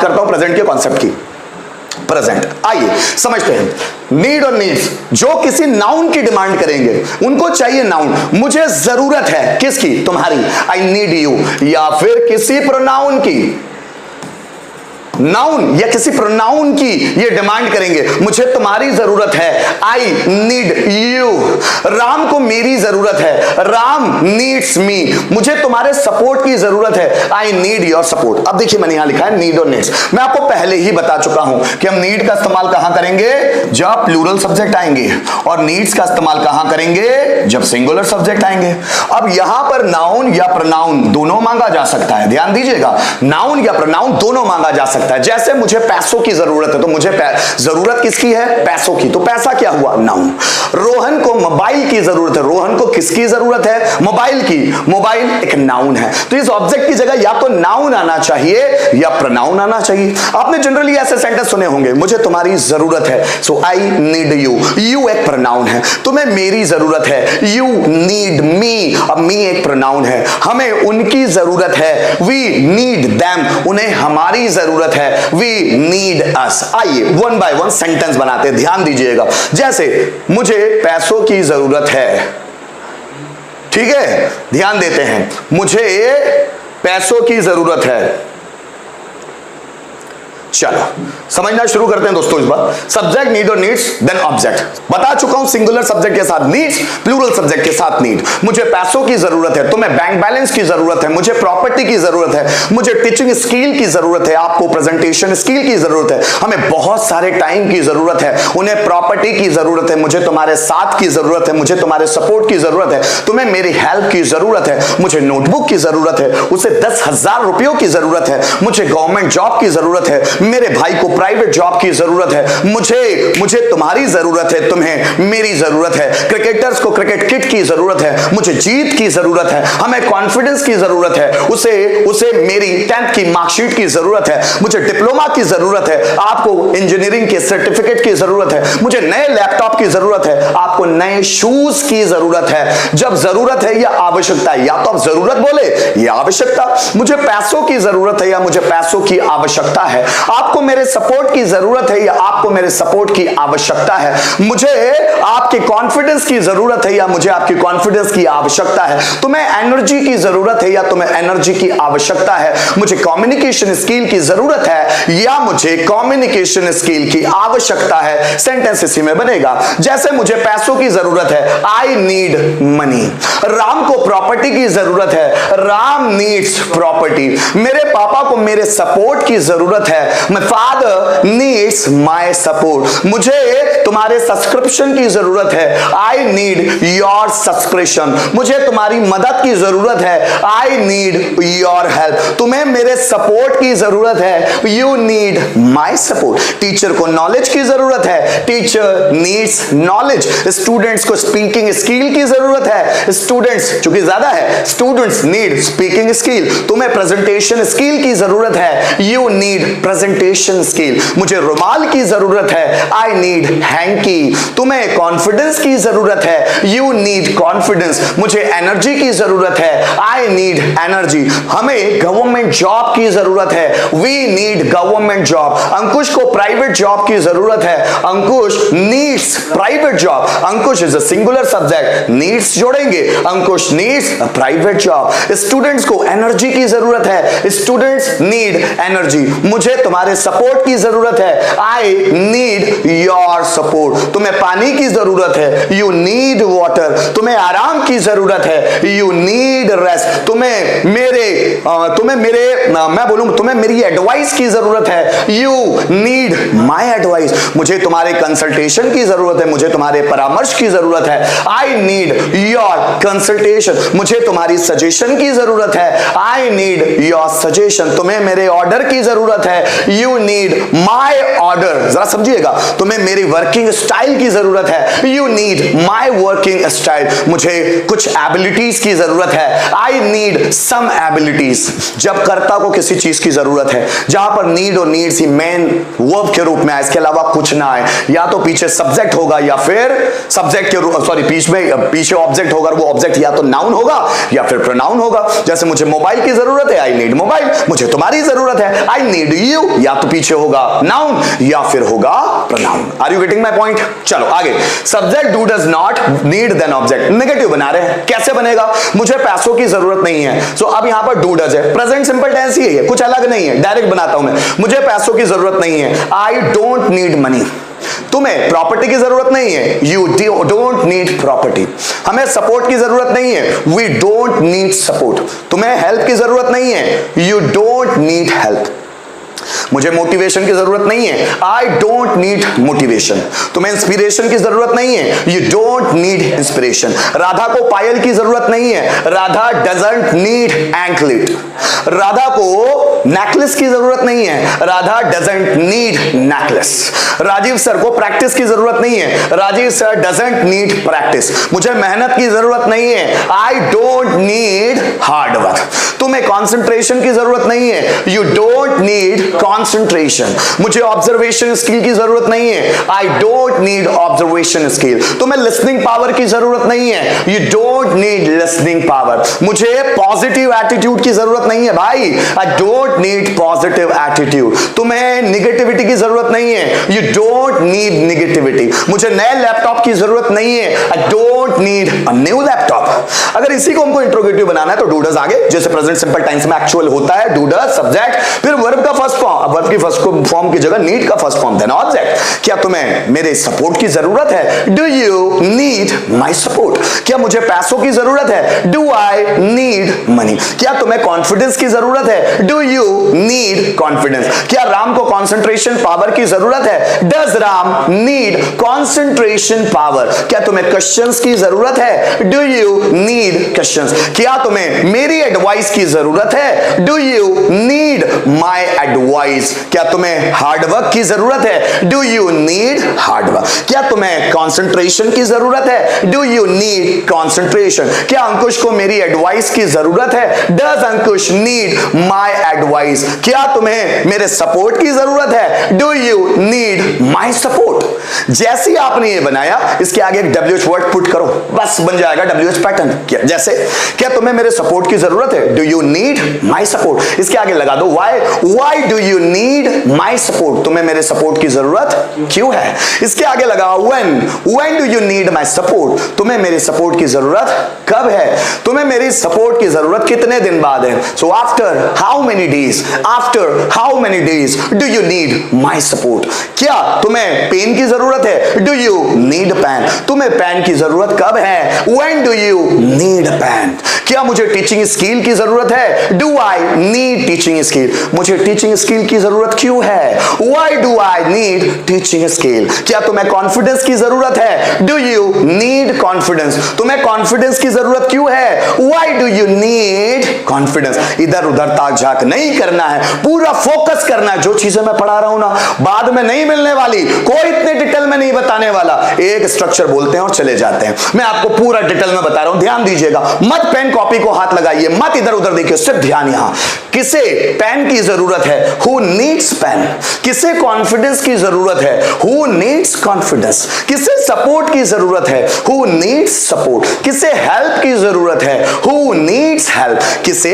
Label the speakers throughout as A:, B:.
A: करता हूं प्रेजेंट के कॉन्सेप्ट की। प्रेजेंट, आइए समझते हैं। नीड और नीड्स जो किसी नाउन की डिमांड करेंगे, उनको चाहिए नाउन, मुझे जरूरत है किसकी, तुम्हारी, आई नीड यू, या फिर किसी प्रोनाउन की, नाउन या किसी प्रोनाउन की ये डिमांड करेंगे, मुझे तुम्हारी जरूरत है, आई नीड यू। राम को मेरी जरूरत है, राम नीड्स मी, मुझे तुम्हारे सपोर्ट की जरूरत है, आई नीड योर सपोर्ट। अब देखिए मैंने यहां लिखा है नीड और नीड्स। मैं आपको पहले ही बता चुका हूं कि हम नीड का इस्तेमाल कहां करेंगे, जब प्लूरल सब्जेक्ट आएंगे, और नीड्स का इस्तेमाल कहां करेंगे, जब सिंगुलर सब्जेक्ट आएंगे। अब यहां पर नाउन या प्रोनाउन दोनों मांगा जा सकता है, ध्यान दीजिएगा, नाउन या प्रोनाउन दोनों मांगा जा सकता है। जैसे मुझे पैसों की जरूरत है, तो मुझे जरूरत किसकी है, पैसों की, तो पैसा क्या हुआ, नाउन। रोहन को मोबाइल की जरूरत है, रोहन को किसकी जरूरत है, मोबाइल की, मोबाइल एक नाउन है। तो इस ऑब्जेक्ट की जगह या तो नाउन आना चाहिए या प्रोनाउन आना चाहिए। आपने जनरली ऐसे सेंटेंस सुने होंगे, मुझे तुम्हारी जरूरत है, सो आई नीड यू, यू एक प्रोनाउन है, तुम्हें मेरी जरूरत है, यू नीड मी, अब मी एक प्रोनाउन है, हमें उनकी जरूरत है, वी नीड देम, उन्हें हमारी जरूरत है, वी नीड अस। आइए वन बाय वन सेंटेंस बनाते हैं, ध्यान दीजिएगा। जैसे मुझे पैसों की जरूरत है, ठीक है, ध्यान देते हैं, मुझे पैसों की जरूरत है। चलो समझना शुरू करते हैं दोस्तों इस बार। सब्जेक्ट नीड और नीड्स, देन ऑब्जेक्ट। बता चुका हूं सिंगुलर सब्जेक्ट के साथ नीड्स, प्लूरल सब्जेक्ट के साथ नीड। मुझे पैसों की जरूरत है, तुम्हें बैंक बैलेंस की जरूरत है, मुझे प्रॉपर्टी की जरूरत है, मुझे टीचिंग स्किल की जरूरत है, आपको प्रेजेंटेशन स्किल की जरूरत है, हमें बहुत सारे टाइम की जरूरत है, उन्हें प्रॉपर्टी की जरूरत है, मुझे तुम्हारे साथ की जरूरत है, मुझे तुम्हारे सपोर्ट की जरूरत है, तुम्हें मेरी हेल्प की जरूरत है, मुझे नोटबुक की जरूरत है, उसे 10,000 रुपयों की जरूरत है, मुझे गवर्नमेंट जॉब की जरूरत है, मेरे भाई को प्राइवेट जॉब की जरूरत है, मुझे तुम्हारी जरूरत है, तुम्हें मेरी जरूरत है, क्रिकेटर्स को क्रिकेट किट की जरूरत है, मुझे जीत की जरूरत है, हमें कॉन्फिडेंस की जरूरत है, उसे मेरी 10th की मार्कशीट की जरूरत है, मुझे डिप्लोमा की जरूरत है, आपको इंजीनियरिंग के सर्टिफिकेट की जरूरत है, मुझे नए लैपटॉप की जरूरत है, आपको नए शूज की जरूरत है। जब जरूरत है या आवश्यकता है, या तो आप जरूरत बोले या आवश्यकता। मुझे पैसों की जरूरत है या मुझे पैसों की आवश्यकता है, आपको मेरे सपोर्ट की जरूरत है या आपको मेरे सपोर्ट की आवश्यकता है, मुझे आपके कॉन्फिडेंस की जरूरत है या मुझे आपकी कॉन्फिडेंस की आवश्यकता है, तुम्हें एनर्जी की जरूरत है या तुम्हें एनर्जी की आवश्यकता है, मुझे कम्युनिकेशन स्किल की जरूरत है या मुझे कम्युनिकेशन स्किल की आवश्यकता है। सेंटेंस इसी में बनेगा। जैसे मुझे पैसों की जरूरत है, आई नीड मनी। राम को प्रॉपर्टी की जरूरत है, राम नीड्स प्रॉपर्टी। मेरे पापा को मेरे सपोर्ट की जरूरत है, my father needs my support. मुझे तुम्हारे सब्सक्रिप्शन की जरूरत है, आई नीड योर सब्सक्रिप्शन। मुझे तुम्हारी मदद की जरूरत है, आई नीड योर हेल्प। तुम्हें मेरे सपोर्ट की जरूरत है, you need my support. Teacher को नॉलेज की जरूरत है, टीचर नीड्स नॉलेज। स्टूडेंट्स को स्पीकिंग स्किल की जरूरत है, स्टूडेंट्स चूंकि ज्यादा है, स्टूडेंट्स नीड स्पीकिंग स्किल। तुम्हें प्रेजेंटेशन स्किल की जरूरत है, यू नीड प्रेजेंटेशन स्किल। मुझे रुमाल की जरूरत है, आई नीड हैंकी। तुम्हें कॉन्फिडेंस की जरूरत है, यू नीड कॉन्फिडेंस। मुझे एनर्जी की जरूरत है, आई नीड एनर्जी। हमें गवर्नमेंट जॉब की जरूरत है, we need government job. Ankush को प्राइवेट जॉब की जरूरत है, Ankush needs private job. Ankush is a singular subject, needs जोड़ेंगे, Ankush needs a private job. Students को एनर्जी की जरूरत है, स्टूडेंट्स नीड एनर्जी। मुझे तुम्हारे सपोर्ट की जरूरत है, आई नीड योर सपोर्ट। तुम्हें पानी की जरूरत है, यू नीड वाटर। तुम्हें आराम की जरूरत है, यू नीड रेस्ट। तुम्हें मेरी एडवाइस की जरूरत है, यू नीड माय एडवाइस। मुझे तुम्हारे कंसल्टेशन की जरूरत है, मुझे तुम्हारे परामर्श की जरूरत है, आई नीड योर कंसल्टेशन। मुझे तुम्हारी सजेशन की जरूरत है, आई नीड योर सजेशन। तुम्हें मेरे ऑर्डर की जरूरत है, यू नीड माय ऑर्डर। जरा समझिएगा, तुम्हें मेरी वर्क वर्किंग स्टाइल की जरूरत है, you need my working style, मुझे कुछ एबिलिटीज की जरूरत है, आई नीड सम एबिलिटीज। जब कर्ता को किसी चीज की जरूरत है, जहां पर नीड और नीड्स ही मेन वर्ब के रूप में आए, इसके अलावा कुछ ना आए, या तो पीछे सब्जेक्ट होगा या फिर सब्जेक्ट के रूप, सॉरी पीछे ऑब्जेक्ट होगा, वो ऑब्जेक्ट या तो नाउन होगा या फिर प्रोनाउन होगा। जैसे मुझे मोबाइल की जरूरत है, आई नीड मोबाइल, मुझे तुम्हारी जरूरत है, आई नीड यू, या तो पीछे होगा नाउन या फिर होगा pronoun. Are you getting my point? चलो आगे, subject do does not need then object, negative बना रहे हैं, कैसे बनेगा? मुझे पैसों की जरूरत नहीं है, सो अब यहां पर डू डज है, प्रेजेंट सिंपल टेंस ही है, कुछ अलग नहीं है, डायरेक्ट बनाता हूं मैं, मुझे पैसों की जरूरत नहीं है, आई डोंट नीड मनी। तुम्हें प्रॉपर्टी की जरूरत नहीं है, यू डोंट नीड प्रॉपर्टी। हमें सपोर्ट की जरूरत नहीं है, वी डोंट नीड सपोर्ट। तुम्हें हेल्प की जरूरत नहीं है, यू डोंट नीड हेल्प। मुझे मोटिवेशन की जरूरत नहीं है, आई डोंट नीड मोटिवेशन। तुम्हें इंस्पिरेशन की जरूरत नहीं है, you don't need inspiration. Radha को पायल की जरूरत नहीं है, Radha doesn't need anklet. Radha को नेकलेस की जरूरत नहीं है, Radha doesn't need necklace. Rajiv sir को प्रैक्टिस की जरूरत नहीं है, Rajiv sir doesn't need practice. मुझे मेहनत की जरूरत नहीं है, I don't need hard work. तुम्हें कंसंट्रेशन की जरूरत नहीं है, यू डोंट नीड कंसंट्रेशन। मुझे ऑब्जर्वेशन स्किल की जरूरत नहीं है, I don't need observation skill. तुम्हें लिसनिंग पावर की जरूरत नहीं है, you don't need listening power. मुझे पॉजिटिव एटीट्यूड की जरूरत नहीं है भाई, आई डोंट नीड पॉजिटिव एटीट्यूड। तुम्हें निगेटिविटी की जरूरत नहीं है, यू डोंट नीड निगेटिविटी। मुझे नए लैपटॉप की जरूरत नहीं है, I don't need a new laptop. अगर इसी को हमको इंट्रोगेटिव बनाना है तो डू डज आगे, जैसे प्रेजेंट सिंपल टेंस में एक्चुअल होता है, डू डज सब्जेक्ट, फिर वर्ब का फर्स्ट फॉर्म, अब वर्ब की फर्स्ट फॉर्म की जगह नीड का फर्स्ट फॉर्म, देन ऑब्जेक्ट। क्या तुम्हें मेरे सपोर्ट की जरूरत है, do you need my support. क्या मुझे पैसों की जरूरत है, डू आई नीड मनी। क्या तुम्हें कॉन्फिडेंस की जरूरत है, डू यू नीड कॉन्फिडेंस। क्या राम को कॉन्सेंट्रेशन पावर की जरूरत है, does Ram need concentration power. क्या तुम्हें क्वेश्चंस की जरूरत है, डू यू नीड क्वेश्चंस। क्या तुम्हें मेरी एडवाइस की जरूरत है, do you need my advice. क्या तुम्हें हार्ड वर्क की जरूरत है, do you need hard work. क्या तुम्हें कंसंट्रेशन की जरूरत है, डू यू नीड कंसंट्रेशन। क्या अंकुश को मेरी एडवाइस की जरूरत है, does Ankush need my advice. क्या तुम्हें मेरे सपोर्ट की जरूरत है, do you need my support. जैसे आपने ये बनाया, इसके आगे एक WH वर्ड पुट करो, बस बन जाएगा WH पैटर्न। जैसे क्या तुम्हें मेरे सपोर्ट की जरूरत है, do you need my support. इसके आगे लगा दो why do you need my support. तुम्हें मेरे सपोर्ट की जरूरत क्यों है। इसके आगे लगा when do you need my support. तुम्हें मेरे सपोर्ट की जरूरत कब है, तुम्हें मेरी सपोर्ट की जरूरत कितने दिन बाद है। So after how many days, after how many days do you need my support. क्या तुम्हें पेन की जरूरत है, डू यू नीड पेन। तुम्हें पेन की जरूरत कब है, when do you need pen. क्या मुझे टीचिंग स्किल की जरूरत है, do I need teaching skill. मुझे टीचिंग स्किल की जरूरत क्यों है, why do I need teaching skill. क्या तुम्हें कॉन्फिडेंस की जरूरत है, डू यू नीड कॉन्फिडेंस। तुम्हें कॉन्फिडेंस की जरूरत क्यों है, why do you need confidence. इधर उधर ताक झाक नहीं करना है, पूरा फोकस करना है। जो चीजें मैं पढ़ा रहा हूं ना, बाद में नहीं मिलने वाली, कोई इतने डिटेल में नहीं बताने वाला। एक स्ट्रक्चर बोलते हैं और चले जाते हैं, मैं आपको पूरा डिटेल में बता रहा हूं, ध्यान दीजिएगा। मत पेन कॉपी को हाथ लगाइए, मत इधर उधर देखिए, सिर्फ ध्यान यहां। किसे पेन की जरूरत है, हु नीड्स पेन। किसे कॉन्फिडेंस की जरूरत है, हु नीड्स कॉन्फिडेंस। किसे सपोर्ट की जरूरत है, हु नीड्स सपोर्ट। किसे हेल्प की जरूरत है, हु नीड्स हेल्प। किसे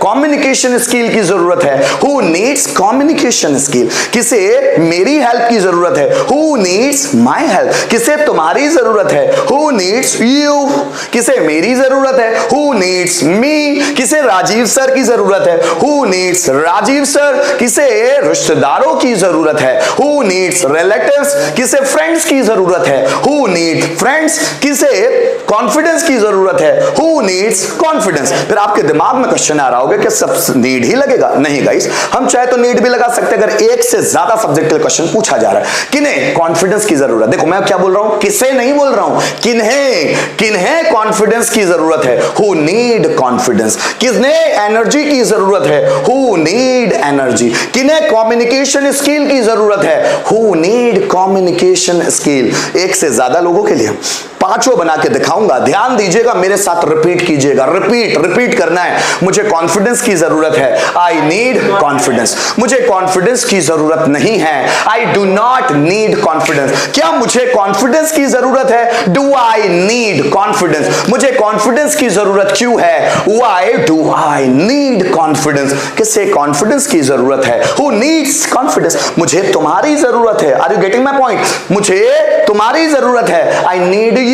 A: कम्युनिकेशन स्किल की जरूरत है, हु नीड्स कम्युनिकेशन स्किल। किसे मेरी हेल्प की जरूरत है, हु नीड्स माई हेल्प। किसे तुम्हारी जरूरत है, हु नीड्स यू। किसे मेरी जरूरत है, हु नीड्स मी। किसे राजीव सर की जरूरत है, हु नीड्स राजीव सर। किसे रिश्तेदारों की जरूरत है, हु नीड्स रिलेटिव्स। किसे फ्रेंड्स की जरूरत है, हु नीड फ्रेंड्स। किसे कॉन्फिडेंस की जरूरत है, हु नीड्स कॉन्फिडेंस। फिर आपके दिमाग में क्वेश्चन आ रहा होगा कि सब नीड ही लगेगा। नहीं गाइस, हम चाहे तो नीड भी लगा सकते हैं, अगर एक से ज्यादा सब्जेक्ट क्वेश्चन पूछा जा रहा है। किन्हें कॉन्फिडेंस की जरूरत। देखो मैं क्या बोल रहा हूं, किसे नहीं बोल रहा हूं, किन्हें किन्हें कॉन्फिडेंस की जरूरत है? Who need confidence. किसने एनर्जी की जरूरत है? Who need energy. किन्हें कम्युनिकेशन स्किल की जरूरत है? Who need communication skill. एक से ज्यादा लोगों के लिए पांचों बना के दिखाऊंगा, ध्यान दीजिएगा, मेरे साथ रिपीट कीजिएगा। रिपीट करना है। मुझे कॉन्फिडेंस की जरूरत है, आई नीड कॉन्फिडेंस। मुझे कॉन्फिडेंस की जरूरत नहीं है, I do not need confidence. क्या मुझे कॉन्फिडेंस की जरूरत है? Do I need confidence. मुझे कॉन्फिडेंस की जरूरत क्यों है? Why do I need confidence. किससे कॉन्फिडेंस की जरूरत है? Who needs confidence. मुझे तुम्हारी जरूरत है, are you getting my point? मुझे तुम्हारी जरूरत है, आई नीड यू।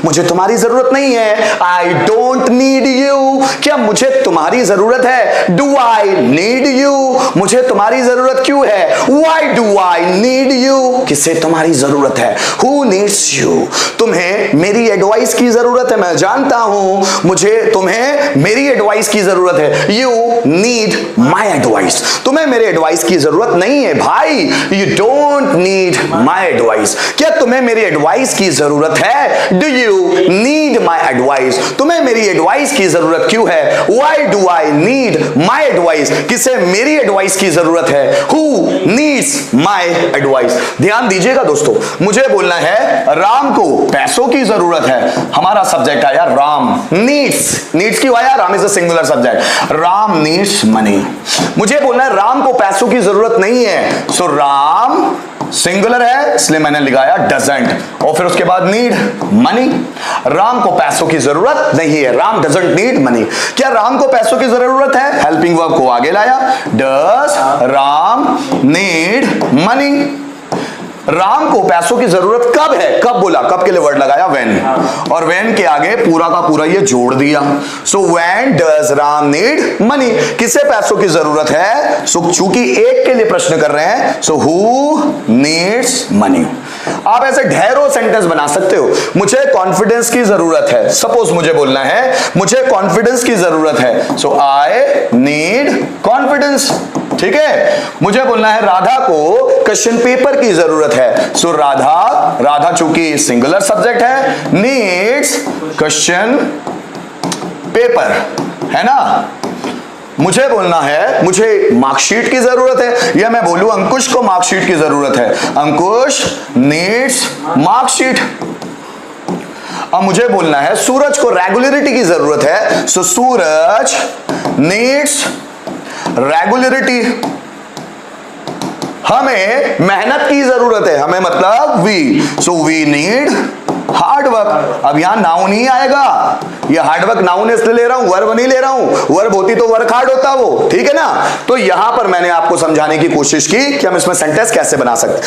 A: मुझे तुम्हारी जरूरत नहीं है, आई डोंट नीड यू। क्या मुझे तुम्हारी जरूरत है? Do I need you. मुझे तुम्हारी जरूरत क्यों है? Why do I need you. किससे तुम्हारी जरूरत है? Who needs you. तुम्हें मेरी एडवाइस की जरूरत है, मैं जानता हूं मुझे तुम्हें मेरी एडवाइस की जरूरत है। You need my advice. तुम्हें मेरे एडवाइस की जरूरत नहीं है भाई, you don't need my advice. क्या तुम्हें मेरी एडवाइस की जरूरत है? Do you need my advice. तुम्हें मेरी एडवाइस की जरूरत क्यों है? Why do I need my advice. किसे मेरी एडवाइस की जरूरत है? Who needs my advice. ध्यान दीजिएगा दोस्तों, मुझे बोलना है राम को पैसों की जरूरत है। हमारा सब्जेक्ट आया राम। नीड्स क्यों आया? Ram is a singular subject. Ram needs money. मुझे बोलना है राम को पैसों की जरूरत नहीं है, सो राम सिंगुलर है इसलिए मैंने लिखाया डजंट, और फिर उसके बाद नीड मनी। राम को पैसों की जरूरत नहीं है, राम डजंट नीड मनी। क्या राम को पैसों की जरूरत है? हेल्पिंग वर्ब को आगे लाया, does Ram need money. Ram को पैसों की जरूरत कब है? कब बोला? कब के लिए वर्ड लगाया? व्हेन, और व्हेन के आगे पूरा का पूरा ये जोड़ दिया। So when does Ram need money. किसे पैसों की जरूरत है? सो चूंकि एक के लिए प्रश्न कर रहे हैं, सो हु नीड्स मनी। आप ऐसे ढेरों सेंटेंस बना सकते हो। मुझे कॉन्फिडेंस की जरूरत है, सपोज मुझे बोलना है मुझे कॉन्फिडेंस की जरूरत है, सो आई नीड कॉन्फिडेंस। ठीक है, मुझे बोलना है राधा को क्वेश्चन पेपर की जरूरत है, सो राधा चूंकि सिंगुलर सब्जेक्ट है, नीड्स क्वेश्चन पेपर, है ना। मुझे बोलना है मुझे मार्कशीट की जरूरत है, या मैं बोलूं अंकुश को मार्कशीट की जरूरत है, अंकुश नीड्स मार्कशीट। अब मुझे बोलना है सूरज को रेगुलरिटी की जरूरत है, सो सूरज नीड्स रेगुलरिटी। हमें मेहनत की जरूरत है, हमें मतलब we, so we need hard work. अब यहां नाउन ही आएगा, ये हार्ड वर्क नाउन इसलिए ले रहा हूं, वर्ब नहीं ले रहा हूं। वर्ब होती तो वर्क हार्ड होता वो, ठीक है ना। तो यहां पर मैंने आपको समझाने की कोशिश की कि हम इसमें सेंटेंस कैसे बना सकते हैं।